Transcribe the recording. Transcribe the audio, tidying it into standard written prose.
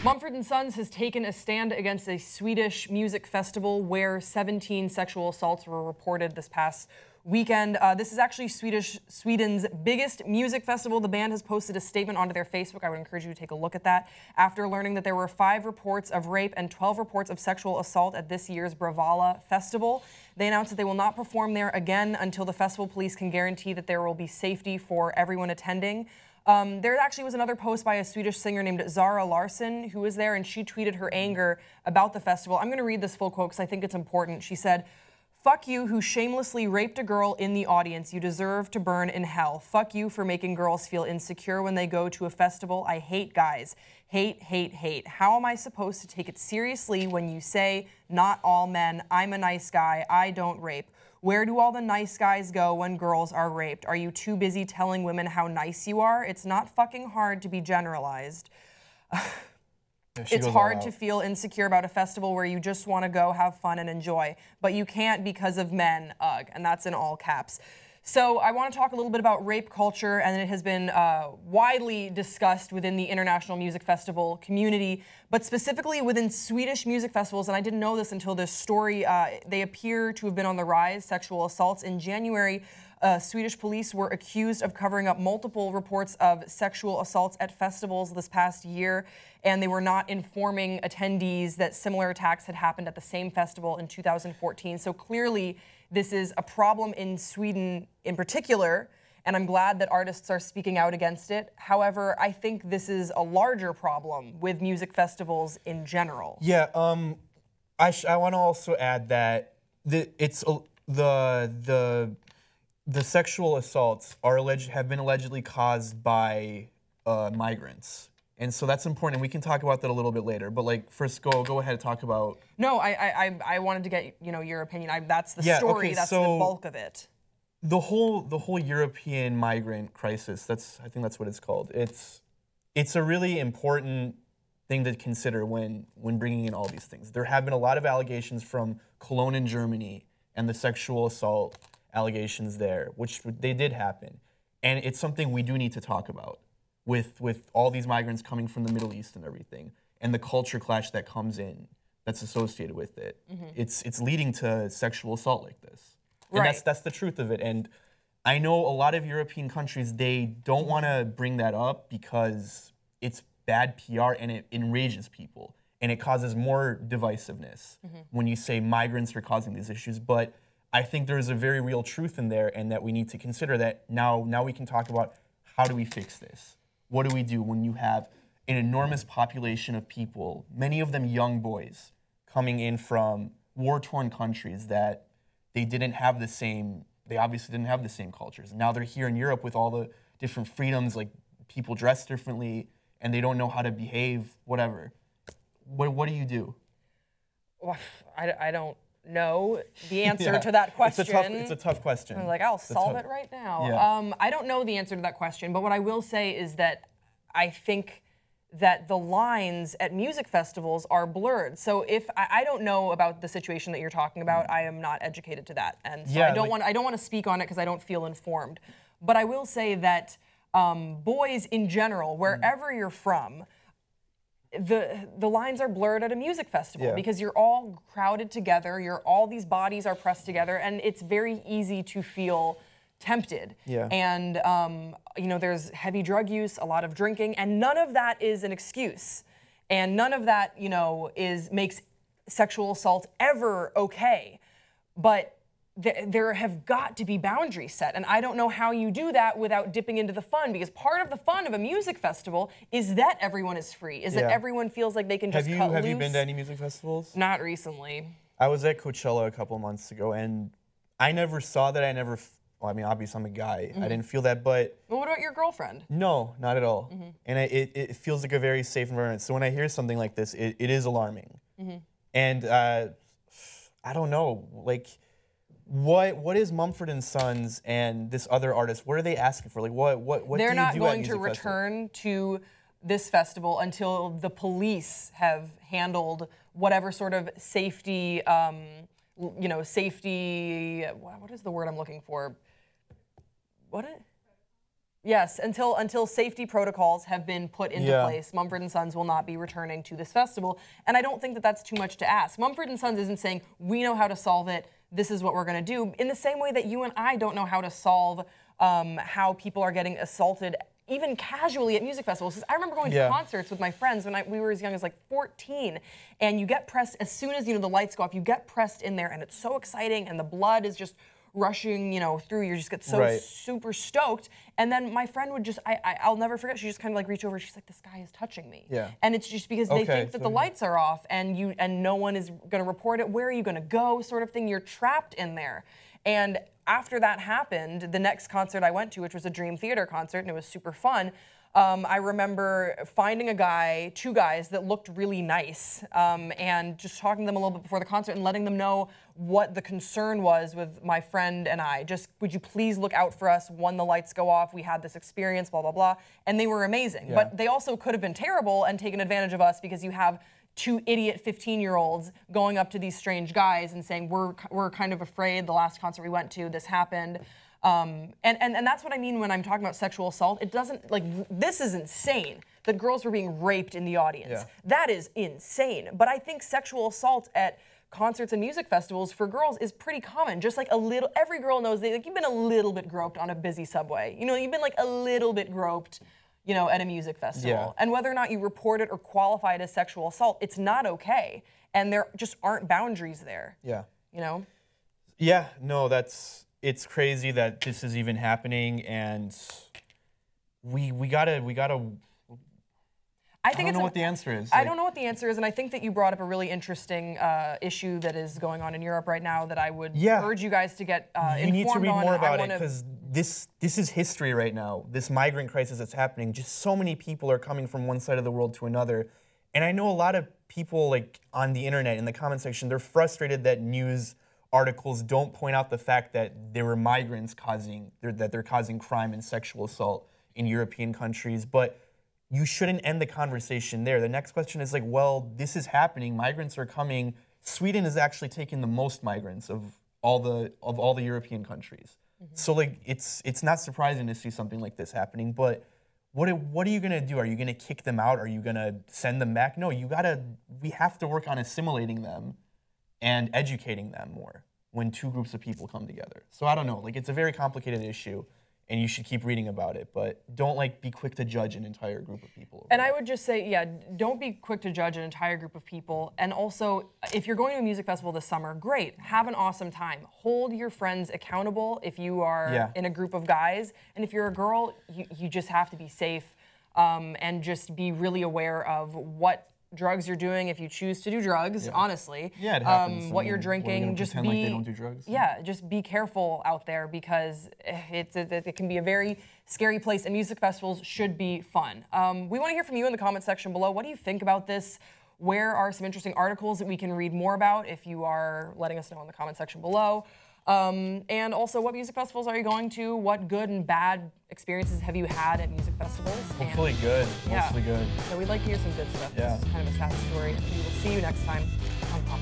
Mumford and Sons has taken a stand against a Swedish music festival where 17 sexual assaults were reported this past weekend. This is actually Sweden's biggest music festival. The band has posted a statement onto their Facebook. I would encourage you to take a look at that. After learning that there were 5 reports of rape and 12 reports of sexual assault at this year's Bravalla Festival, they announced that they will not perform there again until the festival police can guarantee that there will be safety for everyone attending. There actually was another post by a Swedish singer named Zara Larsson who was there, and she tweeted her anger about the festival. I'm going to read this full quote because I think it's important. She said, "Fuck you who shamelessly raped a girl in the audience. You deserve to burn in hell. Fuck you for making girls feel insecure when they go to a festival. I hate guys. Hate, hate, hate. How am I supposed to take it seriously when you say, not all men, I'm a nice guy, I don't rape? Where do all the nice guys go when girls are raped? Are you too busy telling women how nice you are? It's not fucking hard to be generalized." It's hard to feel insecure about a festival where you just want to go have fun and enjoy, but you can't because of men, ugh, and that's in all caps. So I want to talk a little bit about rape culture, and it has been widely discussed within the international music festival community, but specifically within Swedish music festivals, and I didn't know this until this story, they appear to have been on the rise, sexual assaults. In January, Swedish police were accused of covering up multiple reports of sexual assaults at festivals this past year, and they were not informing attendees that similar attacks had happened at the same festival in 2014. So clearly, this is a problem in Sweden in particular, and I'm glad that artists are speaking out against it. However, I think this is a larger problem with music festivals in general. Yeah, I want to also add that the sexual assaults have been allegedly caused by migrants. And so that's important, and we can talk about that a little bit later. But like, first, go ahead and talk about. No, I wanted to get your opinion. That's the story. Okay, that's so the bulk of it. The whole European migrant crisis. I think that's what it's called. It's a really important thing to consider when bringing in all these things. There have been a lot of allegations from Cologne in Germany and the sexual assault allegations there, which they did happen, and it's something we do need to talk about. With all these migrants coming from the Middle East and everything, and the culture clash that comes in, that's associated with it, it's leading to sexual assault like this, and that's the truth of it. And I know a lot of European countries, they don't want to bring that up because it's bad PR and it enrages people and it causes more divisiveness when you say migrants are causing these issues. But I think there's a very real truth in there, and that we need to consider that now we can talk about how do we fix this. What do we do when you have an enormous population of people, many of them young boys, coming in from war-torn countries that they obviously didn't have the same cultures. And now they're here in Europe with all the different freedoms, like people dress differently, and they don't know how to behave, whatever. What do you do? Well, I don't know the answer to that question. It's a tough question. I'm like, I'll solve it right now. Yeah. I don't know the answer to that question, but what I will say is that I think that the lines at music festivals are blurred. So if I don't know about the situation that you're talking about, I am not educated to that, and so I don't want to speak on it because I don't feel informed. But I will say that boys in general, wherever you're from, the lines are blurred at a music festival because you're all crowded together, all these bodies are pressed together, and it's very easy to feel tempted. And there's heavy drug use, a lot of drinking, and none of that is an excuse, and none of that makes sexual assault ever okay. But there have got to be boundaries set, and I don't know how you do that without dipping into the fun, because part of the fun of a music festival is that everyone is free, is that everyone feels like they can just cut loose. Have you been to any music festivals? Not recently. I was at Coachella a couple months ago, and I never saw that. Well, I mean, obviously I'm a guy. I didn't feel that, but... Well, what about your girlfriend? No, not at all. And it feels like a very safe environment. So when I hear something like this, it is alarming. And I don't know, like... What is Mumford and Sons and this other artist? What are they asking for? Like, what do you do at They're not going music to return to this festival until the police have handled whatever sort of safety, safety. What is the word I'm looking for? Yes, until safety protocols have been put into Yeah. place, Mumford and Sons will not be returning to this festival. And I don't think that that's too much to ask. Mumford and Sons isn't saying, we know how to solve it, this is what we're going to do, in the same way that you and I don't know how to solve how people are getting assaulted even casually at music festivals. I remember going to concerts with my friends when we were as young as like 14, and you get pressed as soon as the lights go off. You get pressed in there, and it's so exciting, and the blood is just rushing, through. You just get so super stoked, and then my friend would just, I'll never forget. She just kind of like reach over. She's like, "This guy is touching me," and it's just because they think that the lights are off, and no one is going to report it. Where are you going to go? Sort of thing. You're trapped in there, and after that happened, the next concert I went to, which was a Dream Theater concert, and it was super fun, I remember finding two guys that looked really nice, and just talking to them a little bit before the concert and letting them know what the concern was with my friend and I. Just, would you please look out for us when the lights go off? We had this experience, blah, blah, blah. And they were amazing. But they also could have been terrible and taken advantage of us, because you have two idiot 15-year-olds going up to these strange guys and saying, we're kind of afraid. The last concert we went to, this happened. And that's what I mean when I'm talking about sexual assault. It doesn't, like, this is insane that girls were being raped in the audience. That is insane. But I think sexual assault at concerts and music festivals for girls is pretty common. Just like every girl knows that, like, you've been a little bit groped on a busy subway. You've been like a little bit groped, at a music festival. And whether or not you report it or qualify it as sexual assault, it's not okay. And there just aren't boundaries there. Yeah, no, it's crazy that this is even happening, and we gotta. I don't know what the answer is. I don't know what the answer is, and I think that you brought up a really interesting issue that is going on in Europe right now that I would urge you guys to get informed on. You need to read more about it, because this is history right now. This migrant crisis that's happening, just so many people are coming from one side of the world to another. And I know a lot of people, like, on the internet, in the comment section, they're frustrated that news articles don't point out the fact that there were migrants they're causing crime and sexual assault in European countries. But you shouldn't end the conversation there. The next question is like, well, this is happening. Migrants are coming. Sweden is actually taking the most migrants of all the European countries. So, like, it's not surprising to see something like this happening. But what are you gonna do? Are you gonna kick them out? Are you gonna send them back? No, we have to work on assimilating them and educating them more when two groups of people come together. So I don't know, like, it's a very complicated issue, and you should keep reading about it, but don't, like, be quick to judge an entire group of people. And I would just say, don't be quick to judge an entire group of people. And also, if you're going to a music festival this summer, great, have an awesome time. Hold your friends accountable if you are in a group of guys. And if you're a girl, you just have to be safe, and just be really aware of what drugs you're doing if you choose to do drugs, honestly. Yeah, it happens. What you're drinking, just pretend like they don't do drugs. Yeah, just be careful out there, because it can be a very scary place, and music festivals should be fun. We want to hear from you in the comment section below. What do you think about this? Where are some interesting articles that we can read more about if you are letting us know in the comment section below? And also, what music festivals are you going to? What good and bad experiences have you had at music festivals? Hopefully good, mostly good. So we'd like to hear some good stuff. Yeah. This is kind of a sad story. We will see you next time on Pop.